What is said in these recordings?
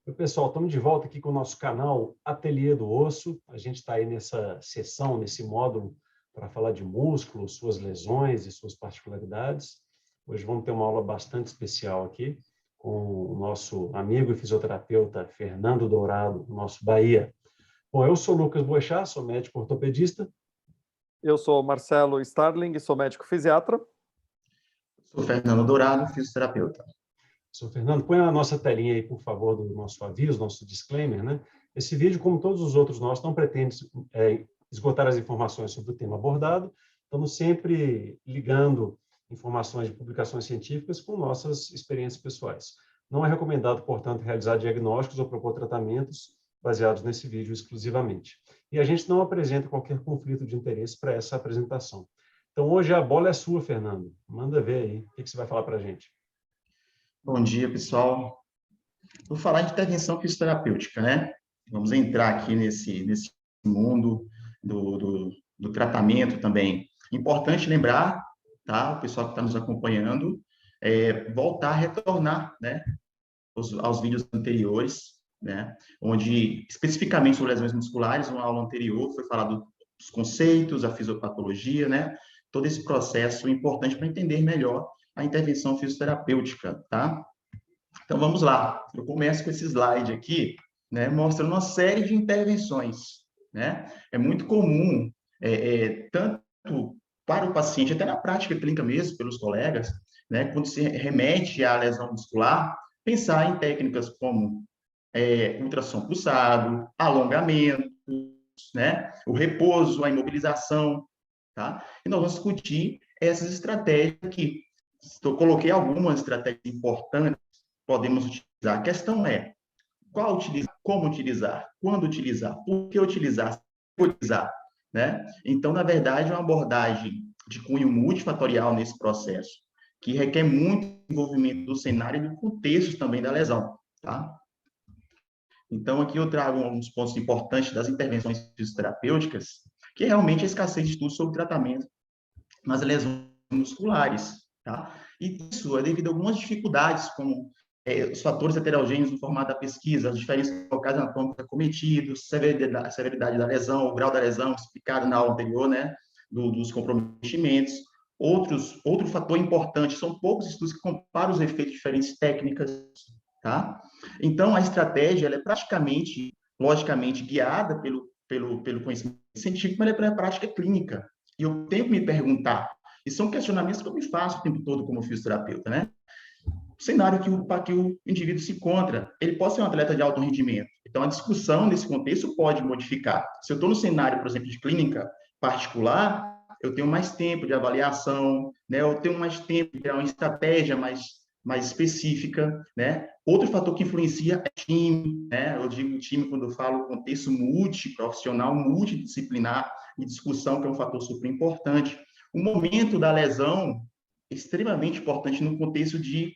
Oi, pessoal, estamos de volta aqui com o nosso canal Ateliê do Osso. A gente está aí nessa sessão, nesse módulo, para falar de músculo, suas lesões e suas particularidades. Hoje vamos ter uma aula bastante especial aqui com o nosso amigo e fisioterapeuta Fernando Dourado, nosso Bahia. Bom, eu sou Lucas Boechat, sou médico ortopedista. Eu sou Marcelo Starling, sou médico fisiatra. Sou Fernando Dourado, fisioterapeuta. Sou Fernando. Põe na nossa telinha aí, por favor, do nosso aviso, nosso disclaimer, né? Esse vídeo, como todos os outros nossos, não pretende esgotar as informações sobre o tema abordado. Estamos sempre ligando informações de publicações científicas com nossas experiências pessoais. Não é recomendado, portanto, realizar diagnósticos ou propor tratamentos baseados nesse vídeo exclusivamente. E a gente não apresenta qualquer conflito de interesse para essa apresentação. Então, hoje a bola é sua, Fernando. Manda ver aí. O que você vai falar para a gente? Bom dia, pessoal. Vou falar de intervenção fisioterapêutica, né? Vamos entrar aqui nesse mundo do tratamento também. Importante lembrar, tá? O pessoal que está nos acompanhando, retornar, né? Aos vídeos anteriores, né? Onde, especificamente sobre lesões musculares, uma aula anterior foi falado dos conceitos, a fisiopatologia, né? Todo esse processo importante para entender melhor a intervenção fisioterapêutica, tá? Então, vamos lá. Eu começo com esse slide aqui, né, mostrando uma série de intervenções, né? É muito comum, tanto para o paciente, até na prática clínica mesmo, pelos colegas, né, quando se remete à lesão muscular, pensar em técnicas como ultrassom pulsado, alongamento, né, o repouso, a imobilização, tá? E nós vamos discutir essas estratégias aqui. Coloquei algumas estratégias importantes que podemos utilizar. A questão é qual utilizar, como utilizar, quando utilizar, por que utilizar, né? Então, na verdade, é uma abordagem de cunho multifatorial nesse processo, que requer muito envolvimento do cenário e do contexto também da lesão, tá? Então, aqui eu trago alguns pontos importantes das intervenções fisioterapêuticas, que é realmente a escassez de estudos sobre tratamento nas lesões musculares, tá? E isso é devido a algumas dificuldades, como os fatores heterogêneos no formato da pesquisa, as diferenças locais anatômicas cometidos, severidade da lesão, o grau da lesão, explicado na aula anterior, né, dos comprometimentos. Outro fator importante, são poucos estudos que comparam os efeitos de diferentes técnicas, tá? Então, a estratégia, ela é praticamente, logicamente, guiada pelo conhecimento científico, mas ela é prática clínica. E eu tenho que me perguntar, e são questionamentos que eu me faço o tempo todo como fisioterapeuta, né? O cenário que o indivíduo se encontra, ele pode ser um atleta de alto rendimento. Então, a discussão nesse contexto pode modificar. Se eu estou no cenário, por exemplo, de clínica particular, eu tenho mais tempo de avaliação, né? Eu tenho mais tempo de criar uma estratégia mais específica, né? Outro fator que influencia é time, né? Eu digo time quando eu falo contexto multiprofissional, multidisciplinar e discussão, que é um fator super importante. O momento da lesão é extremamente importante no contexto de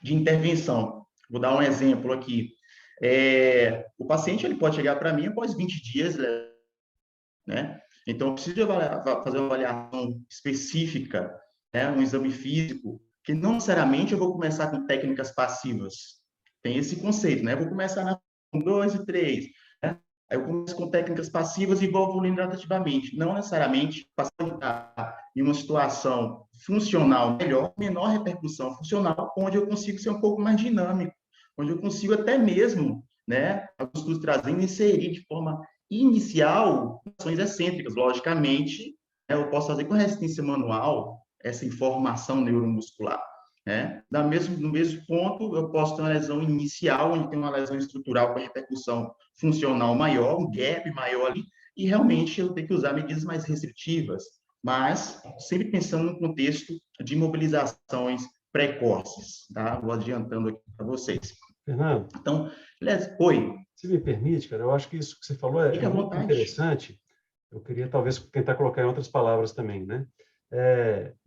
intervenção. Vou dar um exemplo aqui. O paciente ele pode chegar para mim após 20 dias, né? Então, eu preciso fazer uma avaliação específica, né? Um exame físico, que não necessariamente eu vou começar com técnicas passivas. Tem esse conceito, né? Eu vou começar na 1, 2 e 3, né? Aí eu começo com técnicas passivas e vou evoluindo gradativamente. Não necessariamente passar em uma situação funcional melhor, menor repercussão funcional, onde eu consigo ser um pouco mais dinâmico, onde eu consigo até mesmo, né, alguns estudos trazendo, inserir de forma inicial ações excêntricas. Logicamente, né, eu posso fazer com resistência manual essa informação neuromuscular. Né? No mesmo ponto, eu posso ter uma lesão inicial, onde tem uma lesão estrutural com repercussão funcional maior, um gap maior ali, e realmente eu tenho que usar medidas mais restritivas, mas sempre pensando no contexto de mobilizações precoces, tá? Vou adiantando aqui para vocês. Fernando, então, oi. Se me permite, cara, eu acho que isso que você falou é muito interessante. Eu queria talvez tentar colocar em outras palavras também, né?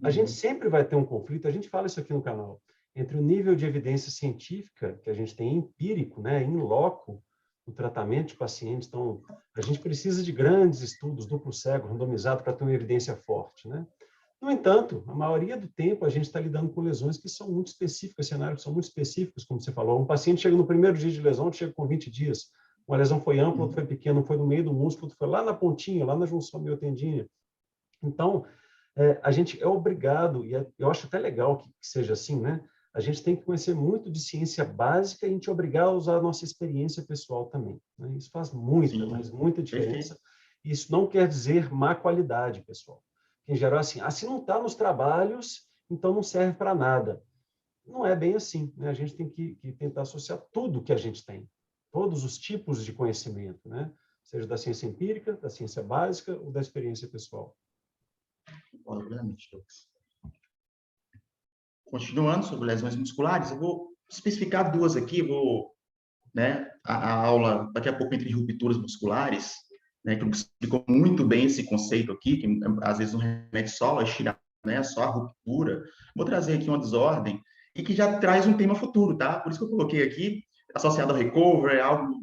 A gente sempre vai ter um conflito, a gente fala isso aqui no canal, entre o nível de evidência científica que a gente tem empírico, né, in loco, no tratamento de pacientes. Então, a gente precisa de grandes estudos, duplo cego, randomizado, para ter uma evidência forte, né? No entanto, a maioria do tempo a gente está lidando com lesões que são muito específicas, cenários que são muito específicos, como você falou. Um paciente chega no primeiro dia de lesão, chega com 20 dias. Uma lesão foi ampla, outra foi pequena, um foi no meio do músculo, outro foi lá na pontinha, lá na junção miotendínea. Então, a gente é obrigado, e eu acho até legal que seja assim, né? A gente tem que conhecer muito de ciência básica e a gente é obrigado a usar a nossa experiência pessoal também, né? Isso faz muita, Sim, mas muita perfeito. diferença. Isso não quer dizer má qualidade, pessoal. Em geral, assim, se não está nos trabalhos, então não serve para nada. Não é bem assim, né? A gente tem que tentar associar tudo que a gente tem, todos os tipos de conhecimento, né? Seja da ciência empírica, da ciência básica ou da experiência pessoal. Obviamente, Lucas. Continuando sobre lesões musculares, eu vou especificar duas aqui, né, a aula daqui a pouco entre rupturas musculares, né, que explicou muito bem esse conceito aqui, que às vezes não remete só a estirar, né, só a ruptura. Vou trazer aqui uma desordem e que já traz um tema futuro, tá? Por isso que eu coloquei aqui, associado ao recovery, é algo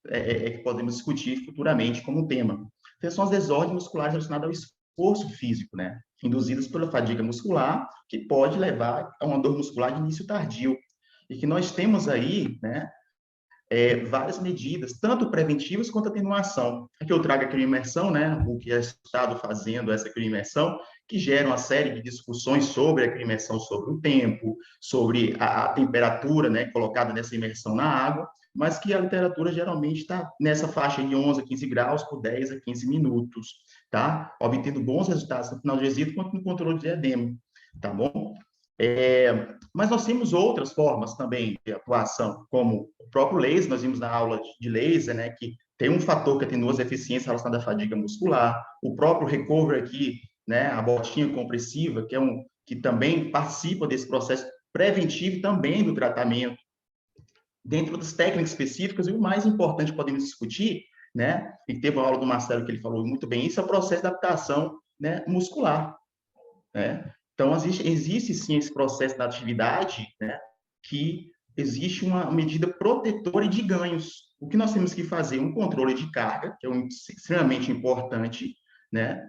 que podemos discutir futuramente como um tema. Então, são as desordens musculares relacionadas ao esforço físico, né? Induzidas pela fadiga muscular, que pode levar a uma dor muscular de início tardio. E que nós temos aí, né, várias medidas, tanto preventivas quanto atenuação. Aqui eu trago a crioimersão, né, o que é estado fazendo essa crioimersão, que gera uma série de discussões sobre a crioimersão, sobre o tempo, sobre a temperatura, né, colocada nessa imersão na água, mas que a literatura geralmente está nessa faixa de 11 a 15 graus por 10 a 15 minutos, tá? Obtendo bons resultados no analgesito quanto no controle de edema, tá bom? Mas nós temos outras formas também de atuação, como o próprio laser, nós vimos na aula de laser, né, que tem um fator que atenua as eficiências relacionadas à fadiga muscular, o próprio recovery aqui, né, a botinha compressiva, que também participa desse processo preventivo também do tratamento, dentro das técnicas específicas, e o mais importante que podemos discutir, né, e teve uma aula do Marcelo que ele falou muito bem, isso é o processo de adaptação, né, muscular, né? Então, existe sim esse processo da atividade, né, que existe uma medida protetora de ganhos. O que nós temos que fazer? Um controle de carga, que é extremamente importante, né?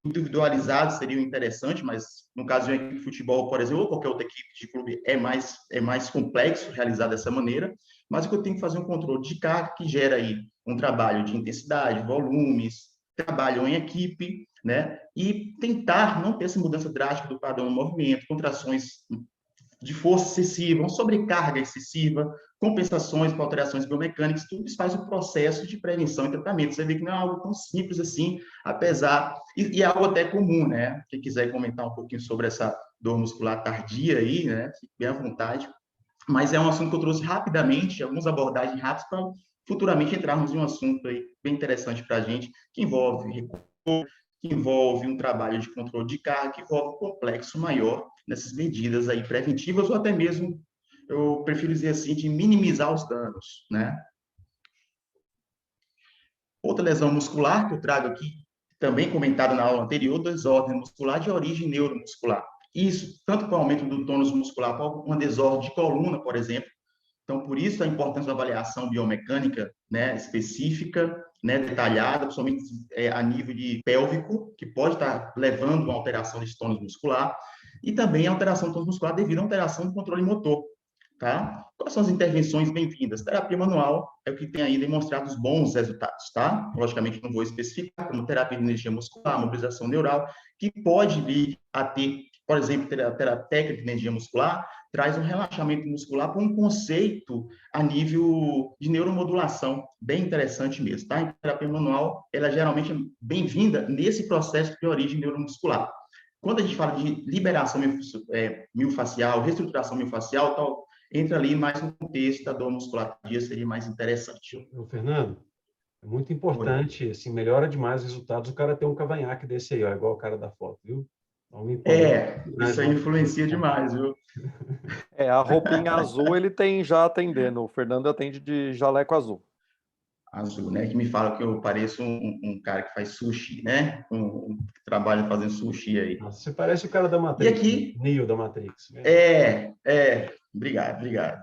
Individualizado seria interessante, mas no caso de uma equipe de futebol, por exemplo, ou qualquer outra equipe de clube, é mais complexo realizar dessa maneira, mas o que eu tenho que fazer um controle de carga que gera aí um trabalho de intensidade, volumes, trabalho em equipe, né? E tentar não ter essa mudança drástica do padrão do movimento, contrações de força excessiva, uma sobrecarga excessiva, compensações para alterações biomecânicas, tudo isso faz o processo de prevenção e tratamento. Você vê que não é algo tão simples assim, apesar... E é algo até comum, né? Quem quiser comentar um pouquinho sobre essa dor muscular tardia aí, né? Fique bem à vontade. Mas é um assunto que eu trouxe rapidamente, algumas abordagens rápidas para futuramente entrarmos em um assunto aí bem interessante para a gente, que envolve recurso, que envolve um trabalho de controle de carga, que envolve um complexo maior nessas medidas aí preventivas, ou até mesmo, eu prefiro dizer assim, de minimizar os danos, né? Outra lesão muscular que eu trago aqui, também comentado na aula anterior, desordem muscular de origem neuromuscular. Isso, tanto para o aumento do tônus muscular, para uma desordem de coluna, por exemplo. Então, por isso a importância da avaliação biomecânica, né, específica, né, detalhada, principalmente a nível de pélvico, que pode estar levando a uma alteração desse tônus muscular, e também a alteração do tônus muscular devido à alteração do controle motor. Tá? Quais são as intervenções bem-vindas? Terapia manual é o que tem aí demonstrado os bons resultados, tá? Logicamente, não vou especificar, como terapia de energia muscular, mobilização neural, que pode vir a ter, por exemplo, técnica de energia muscular, traz um relaxamento muscular para um conceito a nível de neuromodulação, bem interessante mesmo, tá? Em terapia manual, ela geralmente é bem-vinda nesse processo de origem neuromuscular. Quando a gente fala de liberação miofascial, reestruturação miofascial, tal, entra ali mais no contexto da dor muscular tardia, seria mais interessante. Fernando, é muito importante, assim, melhora demais os resultados o cara ter um cavanhaque desse aí, ó, igual o cara da foto, viu? Isso aí influencia demais, viu? A roupinha azul ele tem já atendendo. O Fernando atende de jaleco azul. Azul, né? Que me fala que eu pareço um cara que faz sushi, né? Que trabalha fazendo sushi aí. Nossa, você parece o cara da Matrix, e aqui, Neo da Matrix. obrigado.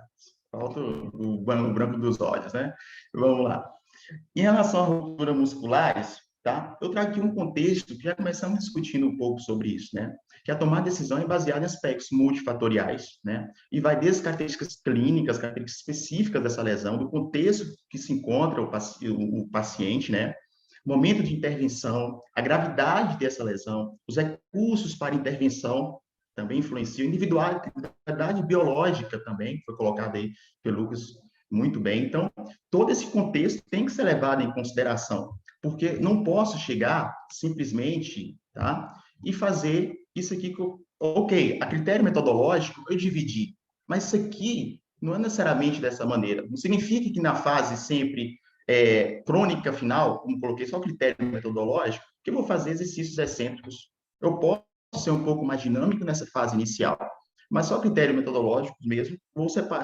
Falta o branco dos olhos, né? Vamos lá. Em relação à ruptura musculares, tá? Eu trago aqui um contexto que já começamos discutindo um pouco sobre isso, né? Que a tomada de decisão é baseada em aspectos multifatoriais, né? E vai desde características clínicas, características específicas dessa lesão, do contexto que se encontra o paciente, né? Momento de intervenção, a gravidade dessa lesão, os recursos para intervenção também influenciam, individualidade biológica também, foi colocado aí pelo Lucas muito bem. Então, todo esse contexto tem que ser levado em consideração, porque não posso chegar simplesmente, tá, e fazer isso aqui que ok, a critério metodológico eu dividi, mas isso aqui não é necessariamente dessa maneira. Não significa que na fase sempre crônica final, como coloquei só o critério metodológico, que eu vou fazer exercícios excêntricos. Eu posso ser um pouco mais dinâmico nessa fase inicial, mas só critério metodológico mesmo,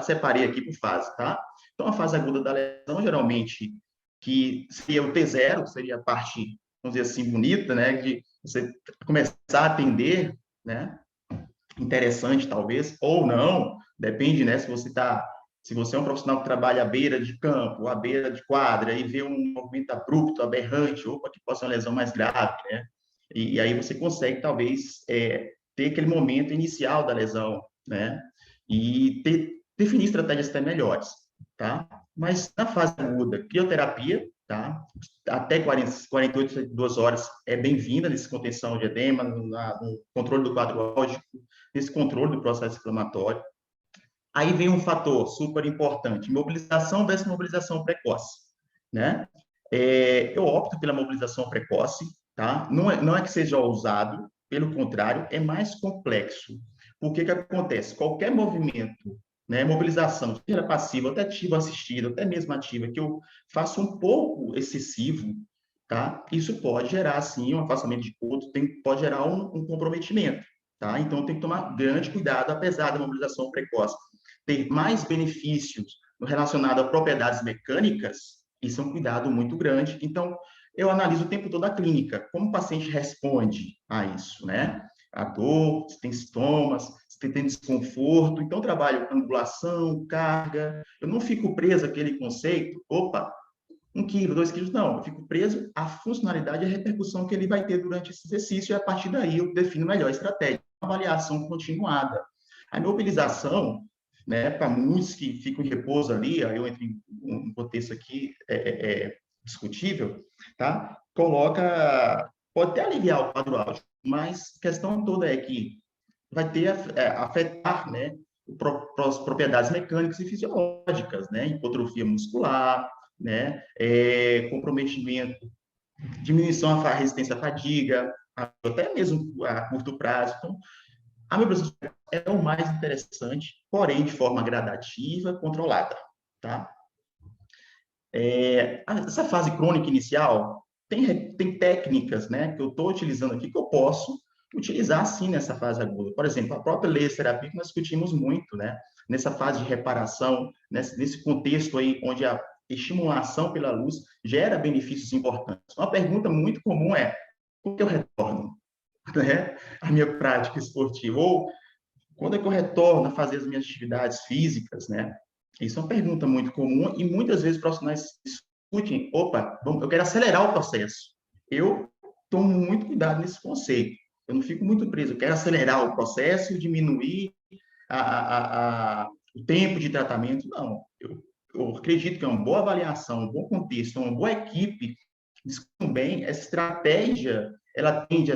separei aqui por fase, tá? Então, a fase aguda da lesão, geralmente, que seria o T0, seria a parte, vamos dizer assim, bonita, né? De você começar a atender, né? Interessante, talvez, ou não, depende, né? Se você é um profissional que trabalha à beira de campo, à beira de quadra, e vê um movimento abrupto, aberrante, opa, que possa ser uma lesão mais grave, né? E aí você consegue, talvez, ter aquele momento inicial da lesão, né? E definir estratégias até melhores, tá? Mas na fase aguda, crioterapia, tá? Até 48, 72 horas é bem-vinda nesse contenção de edema, no controle do quadro lógico, nesse controle do processo inflamatório. Aí vem um fator super importante, mobilização versus mobilização precoce, né? Eu opto pela mobilização precoce, tá? Não é que seja ousado, pelo contrário, é mais complexo. Por que acontece? Qualquer movimento, né, mobilização, seja passiva, até ativa assistida, até mesmo ativa, que eu faço um pouco excessivo, tá? Isso pode gerar, sim, um afastamento de corpo, pode gerar um comprometimento, tá? Então, tem que tomar grande cuidado, apesar da mobilização precoce ter mais benefícios relacionados a propriedades mecânicas, isso é um cuidado muito grande. Então, eu analiso o tempo todo a clínica, como o paciente responde a isso, né? A dor, se tem sintomas, se tem desconforto. Então, eu trabalho angulação, carga. Eu não fico preso àquele conceito, opa, 1 quilo, 2 quilos, não. Eu fico preso à funcionalidade e à repercussão que ele vai ter durante esse exercício, e a partir daí eu defino melhor a estratégia. Avaliação continuada. A mobilização, né, para muitos que ficam em repouso ali, aí eu entro em um contexto aqui discutível, tá? Pode até aliviar o quadro álgico, mas a questão toda é que vai ter afetar, né, as propriedades mecânicas e fisiológicas, né, hipotrofia muscular, né, comprometimento, diminuição da resistência à fadiga, até mesmo a curto prazo. Então, a mobilização é o mais interessante, porém de forma gradativa, controlada, tá? Essa fase crônica inicial tem técnicas, né, que eu estou utilizando aqui que eu posso utilizar sim nessa fase aguda. Por exemplo, a própria laser terapia que nós discutimos muito, né, nessa fase de reparação, nesse contexto aí onde a estimulação pela luz gera benefícios importantes. Uma pergunta muito comum é: por que eu retorno, né, a minha prática esportiva? Ou quando é que eu retorno a fazer as minhas atividades físicas, né? Isso é uma pergunta muito comum e muitas vezes profissionais discutem, opa, eu quero acelerar o processo. Eu tomo muito cuidado nesse conceito. Eu não fico muito preso, eu quero acelerar o processo e diminuir o tempo de tratamento. Não, eu acredito que é uma boa avaliação, um bom contexto, uma boa equipe, discutem bem, essa estratégia, ela tende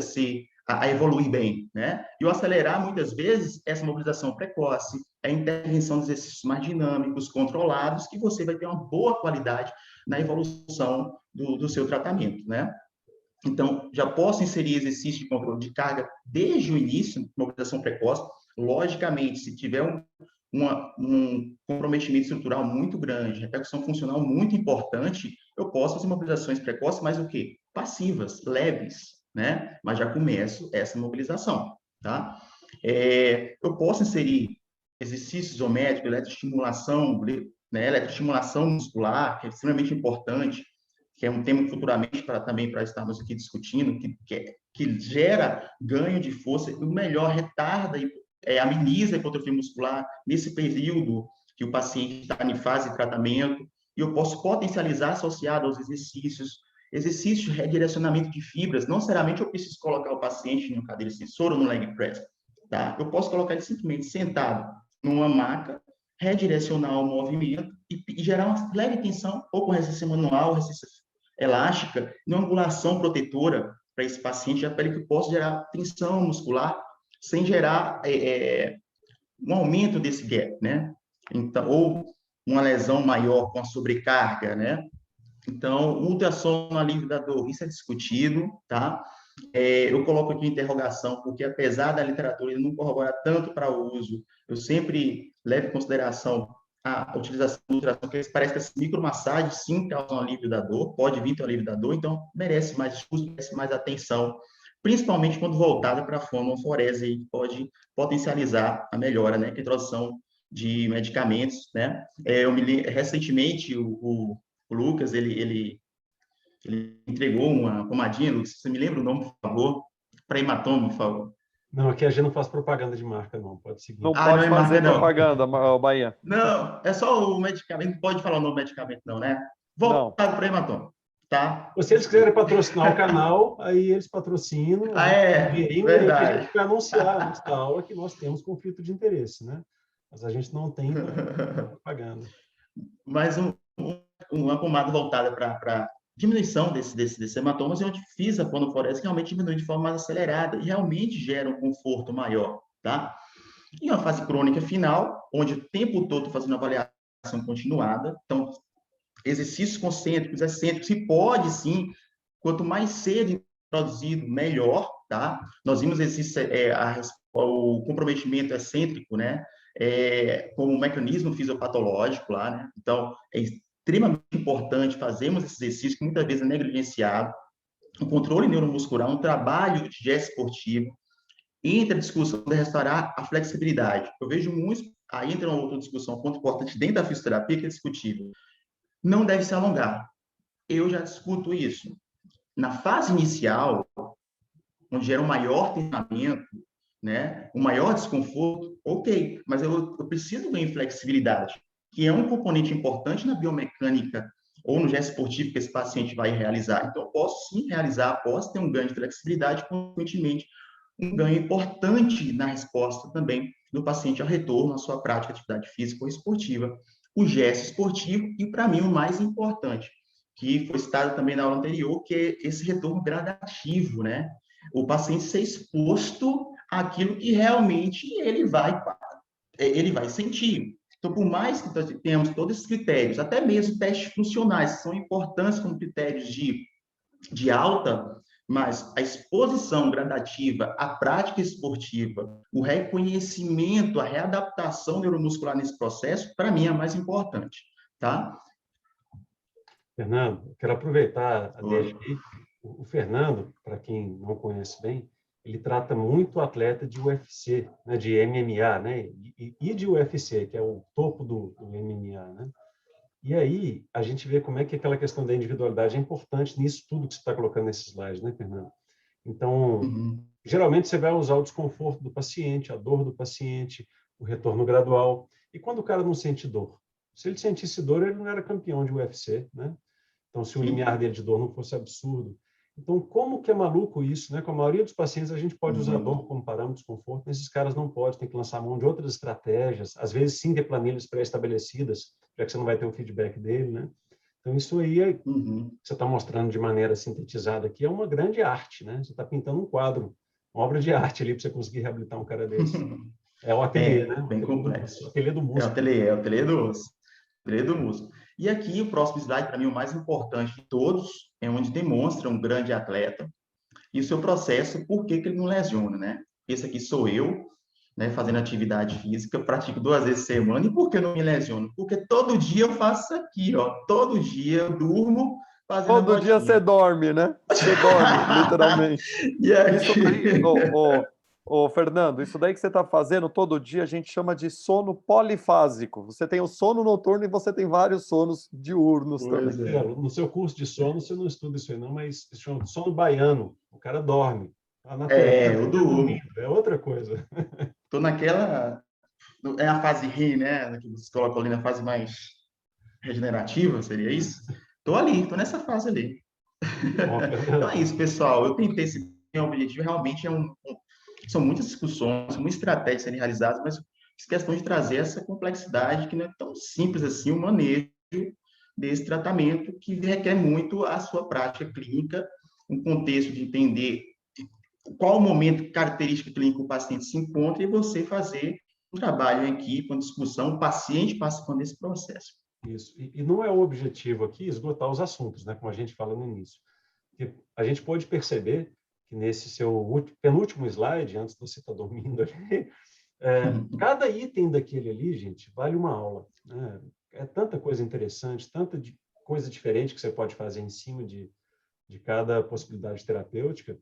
a evoluir bem, né? E o acelerar, muitas vezes, essa mobilização precoce, a intervenção de exercícios mais dinâmicos, controlados, que você vai ter uma boa qualidade na evolução do seu tratamento, né? Então, já posso inserir exercício de controle de carga desde o início, mobilização precoce. Logicamente, se tiver um comprometimento estrutural muito grande, repercussão funcional muito importante, eu posso fazer mobilizações precoces, mas o quê? Passivas, leves, né? Mas já começo essa mobilização, tá? Eu posso inserir exercícios isométricos, eletroestimulação, né? Eletroestimulação muscular, que é extremamente importante, que é um tema futuramente também para estarmos aqui discutindo, que gera ganho de força e o melhor retarda e ameniza a hipotrofia muscular nesse período que o paciente está em fase de tratamento, e eu posso potencializar associado aos exercícios exercício de redirecionamento de fibras. Não necessariamente eu preciso colocar o paciente em uma cadeira extensora ou no leg press, tá? Eu posso colocar ele simplesmente sentado numa maca, redirecionar o movimento e gerar uma leve tensão, ou com resistência manual, resistência elástica, e uma angulação protetora para esse paciente, já para ele que possa gerar tensão muscular, sem gerar um aumento desse gap, né? Então, ou uma lesão maior com a sobrecarga, né? Então, ultrassom no alívio da dor, isso é discutido, tá? Eu coloco aqui interrogação, porque apesar da literatura não corroborar tanto para o uso, eu sempre levo em consideração a utilização do ultrassom, porque parece que as micromassagens sim causam alívio da dor, pode vir ter alívio da dor, então merece mais estudo, merece mais atenção, principalmente quando voltada para a fonoforese, aí pode potencializar a melhora, né, com a introdução de medicamentos, né? Recentemente, o Lucas, ele entregou uma pomadinha, Lucas, você me lembra o nome, por favor? Para hematoma, por favor. Não, aqui a gente não faz propaganda de marca, não. Pode seguir. Não Não pode é fazer marca, não. propaganda, Bahia. Não, é só o medicamento, não pode falar o nome do medicamento, não, né? Voltado para hematoma, tá? Se eles quiserem patrocinar o canal, aí eles patrocinam, a gente tem dinheirinho, e aí a verdade. gente vai anunciar nesta aula que nós temos conflito de interesse, né? Mas a gente não tem propaganda. Mas uma pomada voltada para diminuição desses hematomas, e onde fiz a fonoforese, realmente diminui de forma mais acelerada e realmente gera um conforto maior, tá? E uma fase crônica final, onde o tempo todo fazendo avaliação continuada, então, exercícios concêntricos, excêntricos, e pode sim, quanto mais cedo introduzido, melhor, tá? Nós vimos o comprometimento excêntrico, né? Como um mecanismo fisiopatológico lá, né? Então, é extremamente importante fazermos esse exercício, que muitas vezes é negligenciado, um controle neuromuscular, um trabalho de gesto esportivo, entra a discussão de restaurar a flexibilidade. Eu vejo muitos, aí entra uma outra discussão, um ponto importante dentro da fisioterapia, que é discutível. Não deve se alongar. Eu já discuto isso. Na fase inicial, onde gera um maior treinamento, né, um maior desconforto, ok, mas eu preciso ganhar flexibilidade, que é um componente importante na biomecânica ou no gesto esportivo que esse paciente vai realizar. Então, eu posso sim realizar, posso ter um ganho de flexibilidade, consequentemente, um ganho importante na resposta também do paciente ao retorno à sua prática de atividade física ou esportiva. O gesto esportivo e, para mim, o mais importante, que foi citado também na aula anterior, que é esse retorno gradativo, né? O paciente ser exposto àquilo que realmente ele vai sentir. Então, por mais que tenhamos todos esses critérios, até mesmo testes funcionais, que são importantes como critérios de alta, mas a exposição gradativa, a prática esportiva, o reconhecimento, a readaptação neuromuscular nesse processo, para mim é mais importante, tá? Fernando, eu quero aproveitar a deixa aí. O Fernando, para quem não conhece bem, ele trata muito atleta de UFC, né, de MMA, né, e de UFC, que é o topo do MMA, né? E aí a gente vê como é que aquela questão da individualidade é importante nisso tudo que você está colocando nesses slides, né, Fernando? Então, geralmente você vai usar o desconforto do paciente, a dor do paciente, o retorno gradual. E quando o cara não sente dor? Se ele sentisse dor, ele não era campeão de UFC, né? Então, se o limiar dele de dor não fosse absurdo. Então, como que é maluco isso, né? Com a maioria dos pacientes, a gente pode usar dor como parâmetro de desconforto, nesses caras não pode, tem que lançar mão de outras estratégias, às vezes sim ter planilhas pré-estabelecidas, já que você não vai ter o feedback dele, né? Então, isso aí que você está mostrando de maneira sintetizada aqui é uma grande arte, né? Você está pintando um quadro, uma obra de arte ali para você conseguir reabilitar um cara desse. É o ateliê, né? Bem complexo. O ateliê do músico. É o ateliê do osso. Do músculo. E aqui, o próximo slide, para mim, o mais importante de todos, é onde demonstra um grande atleta e o seu processo, por que ele não lesiona, né? Esse aqui sou eu, né, fazendo atividade física, pratico 2 vezes por semana, e por que eu não me lesiono? Porque todo dia eu faço isso aqui, ó, todo dia eu durmo fazendo Todo dia você dorme, né? Você dorme, literalmente. E aqui... Isso daí, Fernando, isso daí que você está fazendo todo dia, a gente chama de sono polifásico. Você tem o sono noturno e você tem vários sonos diurnos também. No seu curso de sono, você não estuda isso aí não, mas se chama sono baiano. O cara dorme. A natureza eu durmo. É outra coisa. Estou naquela... É a fase REM, né? Que você colocou ali na fase mais regenerativa, seria isso? Estou ali, estou nessa fase ali. Bom, Então é Fernando. isso, pessoal. Eu tentei esse meu objetivo, realmente são muitas discussões, muitas estratégias sendo realizadas, mas fiz questão de trazer essa complexidade que não é tão simples assim o manejo desse tratamento, que requer muito a sua prática clínica, um contexto de entender qual o momento característica clínica o paciente se encontra e você fazer um trabalho em equipe, uma discussão, o paciente participando desse processo. Isso. E não é o objetivo aqui esgotar os assuntos, né, como a gente fala no início. Porque a gente pode perceber que nesse seu penúltimo slide, antes de você estar dormindo ali, cada item daquele ali, gente, vale uma aula, né? É tanta coisa interessante, coisa diferente que você pode fazer em cima de cada possibilidade terapêutica,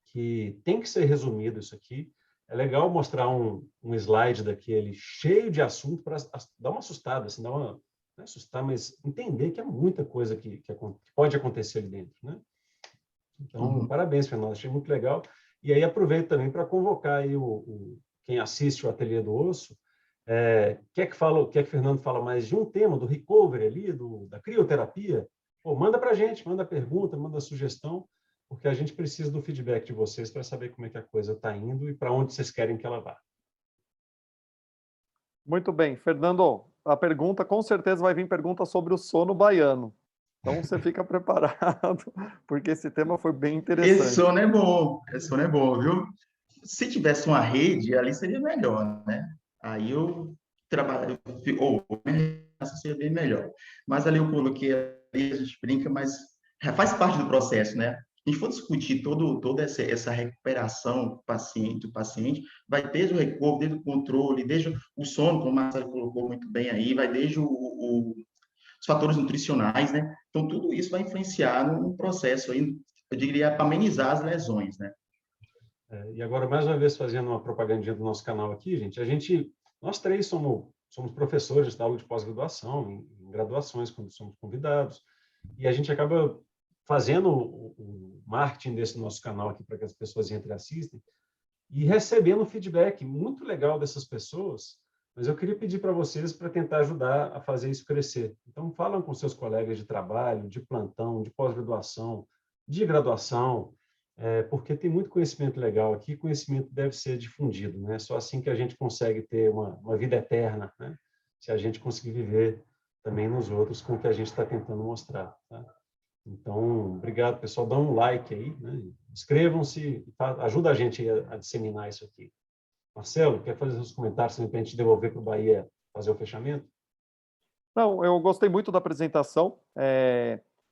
que tem que ser resumido isso aqui. É legal mostrar um slide daquele cheio de assunto para dar uma assustada, assim, não é assustar, mas entender que é muita coisa que pode acontecer ali dentro, né? Então, parabéns, Fernando, achei muito legal. E aí aproveito também para convocar aí quem assiste o Ateliê do Osso, quer que Fernando fala mais de um tema, do recovery ali, da crioterapia? Pô, manda para a gente, manda pergunta, manda sugestão, porque a gente precisa do feedback de vocês para saber como é que a coisa está indo e para onde vocês querem que ela vá. Muito bem. Fernando, a pergunta, com certeza vai vir pergunta sobre o sono baiano. Então você fica preparado, porque esse tema foi bem interessante. Esse sono é bom, viu? Se tivesse uma rede, ali seria melhor, né? Aí eu trabalho, ou essa seria bem melhor. Mas ali eu coloquei, ali a gente brinca, mas faz parte do processo, né? A gente for discutir toda essa recuperação do paciente, vai desde o recovery, desde o controle, desde o sono, como o Marcelo colocou muito bem aí, vai desde os fatores nutricionais, né? Então, tudo isso vai influenciar no processo aí, eu diria, para amenizar as lesões, né? E agora, mais uma vez, fazendo uma propagandinha do nosso canal aqui, gente, nós três somos professores da aula de pós-graduação, em graduações, quando somos convidados, e a gente acaba fazendo o marketing desse nosso canal aqui para que as pessoas entrem e assistem, e recebendo feedback muito legal dessas pessoas, mas eu queria pedir para vocês para tentar ajudar a fazer isso crescer. Então, falam com seus colegas de trabalho, de plantão, de pós-graduação, de graduação, porque tem muito conhecimento legal aqui, conhecimento deve ser difundido, né? Só assim que a gente consegue ter uma vida eterna, né? Se a gente conseguir viver também nos outros com o que a gente está tentando mostrar, tá? Então, obrigado, pessoal. Dá um like aí, né? Inscrevam-se, ajuda a gente a disseminar isso aqui. Marcelo, quer fazer os comentários para a gente devolver para o Bahia fazer o fechamento? Não, eu gostei muito da apresentação.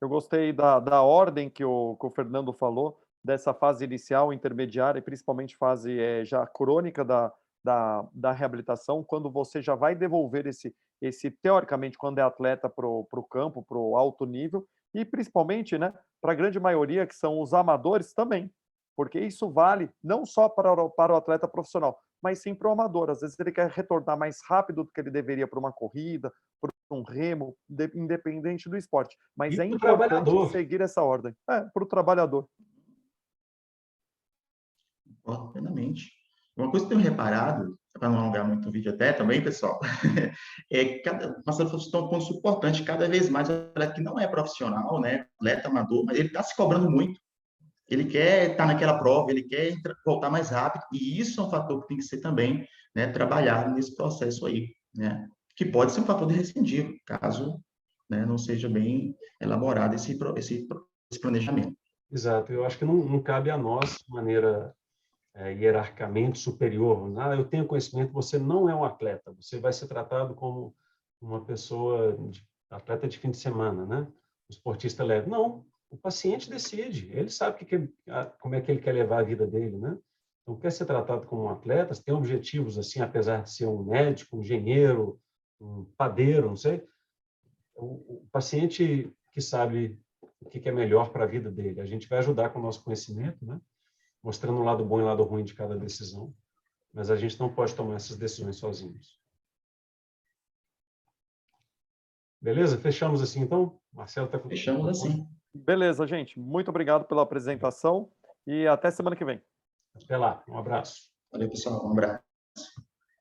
Eu gostei da ordem que o Fernando falou, dessa fase inicial, intermediária e principalmente fase já crônica da reabilitação, quando você já vai devolver teoricamente, quando é atleta para o campo, para o alto nível, e principalmente, né, para a grande maioria, que são os amadores também, porque isso vale não só para o atleta profissional, mas sim para o amador. Às vezes ele quer retornar mais rápido do que ele deveria para uma corrida, para um remo, independente do esporte. Mas E é para o importante trabalhador. seguir essa ordem. Para o trabalhador. Concordo plenamente. Uma coisa que eu tenho reparado, para não alongar muito o vídeo até também, pessoal, nós estamos um ponto importante, cada vez mais o atleta que não é profissional, né, atleta amador, mas ele está se cobrando muito. Ele quer estar naquela prova, ele quer voltar mais rápido, e isso é um fator que tem que ser também, né, trabalhado nesse processo aí, né, que pode ser um fator de recidivo, caso, né, não seja bem elaborado esse planejamento. Exato. Eu acho que não cabe a nós, de maneira hierarquicamente superior. Eu tenho conhecimento, você não é um atleta, você vai ser tratado como uma pessoa, atleta de fim de semana, né? Um esportista leve. Não, o paciente decide, ele sabe como é que ele quer levar a vida dele, né? Então, quer ser tratado como um atleta, tem objetivos, assim, apesar de ser um médico, um engenheiro, um padeiro, não sei, o paciente que sabe o que é melhor para a vida dele. A gente vai ajudar com o nosso conhecimento, né? Mostrando o lado bom e o lado ruim de cada decisão, mas a gente não pode tomar essas decisões sozinhos. Beleza? Fechamos assim, então? Marcelo está com... Fechamos assim. Beleza, gente. Muito obrigado pela apresentação e até semana que vem. Até lá. Um abraço. Valeu, pessoal. Um abraço.